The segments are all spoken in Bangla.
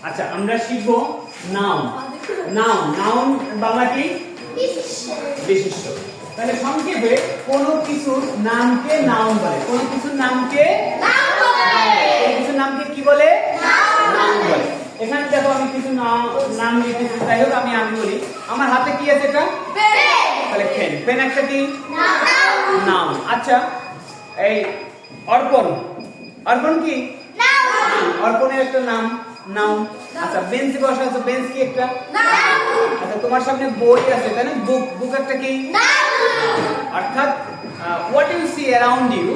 আচ্ছা আমরা শিখব নাউন। নাউন নাউন বাংলা কি? বিশেষ্য। তাহলে সংক্ষেপে কোনো কিছুর নামকে নাউন বলে। কোনো কিছুর নামকে নাউন বলে। কোনো কিছুর নামকে কি বলে? নাউন বলে। এখানে দেখো আমি কিছু নাম লিখেছি, তাই হোক আমি বলি আমার হাতে কি আছে? এটা তাহলে পেন। পেন একটা কি? নাউন। আচ্ছা এই অর্পণ, অর্পণ কি? অর্পণের একটা নাম নাউন। আচ্ছা বেঞ্চে বসা আছে, বেঞ্চ কি একটা? আচ্ছা তোমার সামনে বই আছে, তাই না? বুক, বুক একটা কি? অর্থাৎ what you see around you,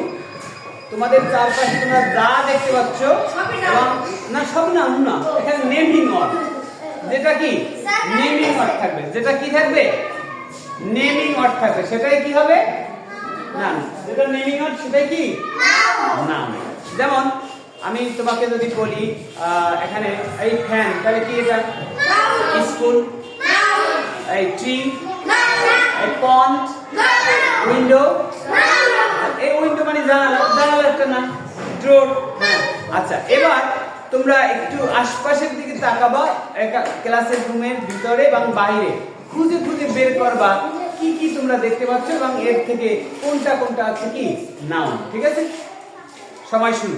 তোমাদের চারপাশে তোমরা যা দেখতে পাচ্ছ, না সব নাউন না, এখানে নেমিং ওয়ার্ড, যেটা কি নেমিং ওয়ার্ড থাকবে, যেটা কি থাকবে? নেমিং ওয়ার্ড থাকবে, সেটাই কি হবে? নাউন। যেটা নেমিং ওয়ার্ড সেটাই কি? নাউন। যেমন আমি তোমাকে যদি বলি এখানে এই ফ্যান, তাহলে কি এটা? স্কুল। এই ট্রি, এই পন্ড, উইন্ডো, এই উইন্ডো মানে জানালা, জানালা একটা না, ডোর। আচ্ছা এবার তোমরা একটু আশপাশের দিকে তাকাবা, ক্লাসের রুমের ভিতরে এবং বাইরে খুঁজে খুঁজে বের করবা কি কি তোমরা দেখতে পাচ্ছ এবং এর থেকে কোনটা কোনটা আছে কি নাউন। ঠিক আছে, সময় শুরু।